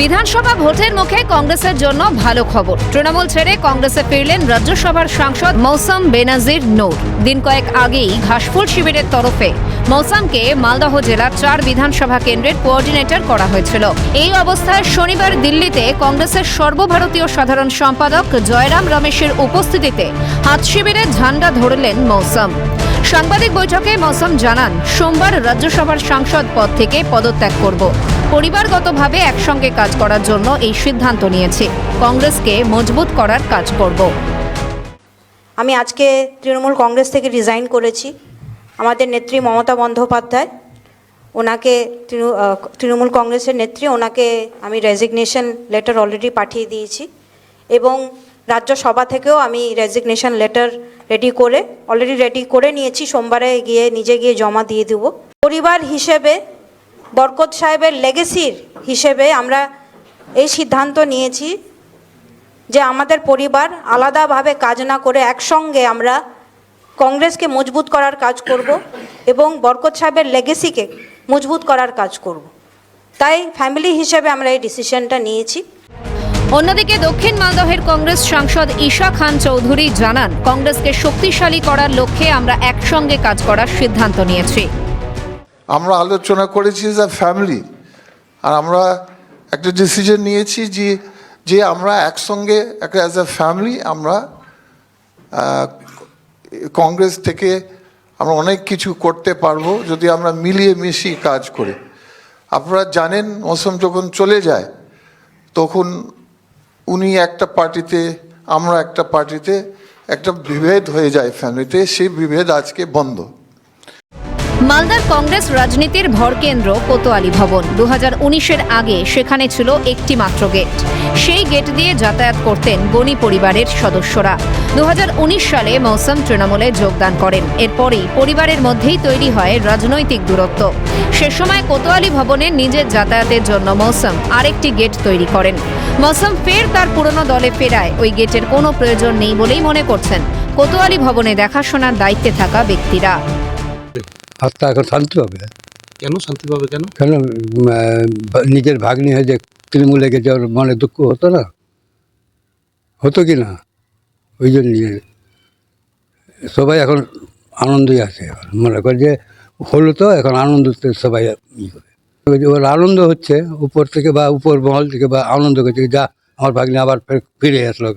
বিধানসভা ভোটের মুখে কংগ্রেসের জন্য ভালো খবর। তৃণমূল ছেড়ে কংগ্রেসে ফিরলেন রাজ্যসভার সাংসদ মৌসম বেনাজির নূর। দিন কয়েক আগেই ঘাসফুল শিবিরের তরফে মৌসামকে মালদহ জেলার 4 বিধানসভা কেন্দ্রের কোঅর্ডিনেটর করা হয়েছিল। এই অবস্থায় শনিবার দিল্লিতে কংগ্রেসের সর্বভারতীয় সাধারণ সম্পাদক জয়রাম রমেশের উপস্থিতিতে হাত শিবিরের ঝান্ডা ধরলেন মৌসম। সাংবাদিক বৈঠকে মৌসম জানান, সোমবার রাজ্যসভার সাংসদ পদ থেকে পদত্যাগ করব। পরিবারগতভাবে একসঙ্গে কাজ করার জন্য এই সিদ্ধান্ত নিয়েছি। কংগ্রেসকে মজবুত করার কাজ করব। আমি আজকে তৃণমূল কংগ্রেস থেকে রিজাইন করেছি। আমাদের নেত্রী মমতা বন্দ্যোপাধ্যায়, ওনাকে তৃণমূল কংগ্রেসের নেত্রী, ওনাকে আমি রেজিগনেশন লেটার অলরেডি পাঠিয়ে দিয়েছি এবং রাজ্যসভা থেকেও আমি রেজিগনেশন লেটার অলরেডি রেডি করে নিয়েছি। সোমবারে নিজে গিয়ে জমা দিয়ে দেব। পরিবার হিসেবে বরকত সাহেবের লেগেসির হিসেবে আমরা এই সিদ্ধান্ত নিয়েছি যে আমাদের পরিবার আলাদাভাবে কাজ না করে একসঙ্গে আমরা কংগ্রেসকে মজবুত করার কাজ করব এবং বরকত সাহেবের লেগেসিকে মজবুত করার কাজ করব। তাই ফ্যামিলি হিসেবে আমরা এই ডিসিশনটা নিয়েছি। অন্যদিকে দক্ষিণ মালদহের কংগ্রেস সাংসদ ঈশা খান চৌধুরী জানান, কংগ্রেসকে শক্তিশালী করার লক্ষ্যে আমরা একসঙ্গে কাজ করার সিদ্ধান্ত নিয়েছি। আমরা আলোচনা করেছি এজ আ ফ্যামিলি, আর আমরা একটা ডিসিশন নিয়েছি যে আমরা একসঙ্গে অ্যাজ আ ফ্যামিলি আমরা কংগ্রেস থেকে আমরা অনেক কিছু করতে পারবো যদি আমরা মিলিয়ে মিশিয়ে কাজ করি। আপনারা জানেন, মৌসম যখন চলে যায় তখন উনি একটা পার্টিতে, আমরা একটা পার্টিতে, একটা বিভেদ হয়ে যায় ফ্যামিলিতে। সেই বিভেদ আজকে বন্ধ। মালদার কংগ্রেস রাজনীতির ভরকেন্দ্র কোতোয়ালি ভবন। 2019-এর আগে সেখানে ছিল একটি মাত্র গেট। সেই গেট দিয়ে যাতায়াত করতেন গণি পরিবারের সদস্যরা। 2019 সালে মৌসম তৃণমূলে যোগদান করেন। এরপরই পরিবারের মধ্যেই তৈরি হয় রাজনৈতিক দূরত্ব। সে সময় কোতোয়ালি ভবনে নিজের যাতায়াতের জন্য মৌসম আরেকটি গেট তৈরি করেন। মৌসম ফের তার পুরনো দলে ফেরায় ওই গেটের কোনো প্রয়োজন নেই বলেই মনে করছেন কোতোয়ালি ভবনে দেখাশোনার দায়িত্বে থাকা ব্যক্তিরা। আত্মা এখন শান্তি পাবে। কেন শান্তি পাবে? কেন নিজের ভাগ্নি হয়ে যে তৃণমূলে গেছে, ওর মনে দুঃখ হতো কি না? ওই জন্য সবাই এখন আনন্দই আছে। মনে করে যে হলো তো এখন আনন্দতে সবাই করে, ওর আনন্দ হচ্ছে উপর থেকে বা উপর মহল থেকে, বা আনন্দ করছে যা আমার ভাগ্নি আবার ফিরে আসলো।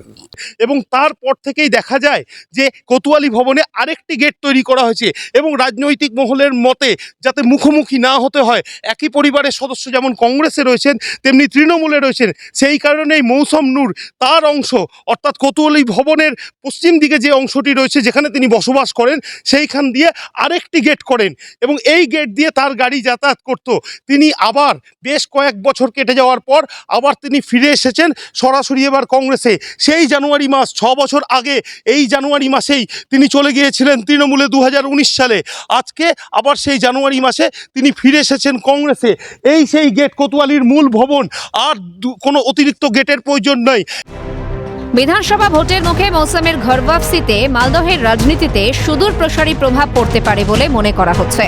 এবং তারপর থেকেই দেখা যায় যে কোতোয়ালি ভবনে আরেকটি গেট তৈরি করা হয়েছে এবং রাজনৈতিক মহলের মতে যাতে মুখোমুখি না হতে হয়। একই পরিবারের সদস্য যেমন কংগ্রেসে রয়েছেন তেমনি তৃণমূলে রয়েছেন। সেই কারণেই মৌসম নূর তার অংশ, অর্থাৎ কোতোয়ালি ভবনের পশ্চিম দিকে যে অংশটি রয়েছে যেখানে তিনি বসবাস করেন, সেইখান দিয়ে আরেকটি গেট করেন এবং এই গেট দিয়ে তার গাড়ি যাতায়াত করত। তিনি আবার বেশ কয়েক বছর কেটে যাওয়ার পর আবার তিনি ফিরে এসেছেন সরাসরি এবার কংগ্রেসে। সেই জানুয়ারি মাস, 6 বছর আগে এই জানুয়ারি মাসেই তিনি চলে গিয়েছিলেন তৃণমূলে 2019 সালে। আজকে আবার সেই জানুয়ারি মাসে তিনি ফিরে এসেছেন কংগ্রেসে। এই সেই গেট কোতোয়ালির মূল ভবন, আর কোনো অতিরিক্ত গেটের প্রয়োজন নেই। বিধানসভা ভোটের মুখে মৌসুমের ঘর ওয়াপসিতে মালদহের রাজনীতিতে সুদূর প্রসারী প্রভাব পড়তে পারে বলে মনে করা হচ্ছে।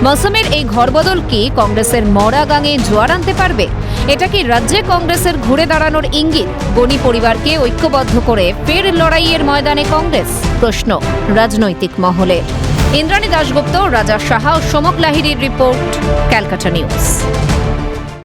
মৌসুমের এই ঘরবদল কি কংগ্রেসের মরা গাঙে জোয়ার আনতে পারবে? এটা কি রাজ্যে কংগ্রেসের ঘুরে দাঁড়ানোর ইঙ্গিত? গণি পরিবারকে ঐক্যবদ্ধ করে ফের লড়াইয়ের ময়দানে কংগ্রেস? প্রশ্ন রাজনৈতিক মহলে। ইন্দ্রাণী দাশগুপ্ত, রাজা সাহা ও সমক লাহিড়ীর রিপোর্ট, ক্যালকাটা নিউজ।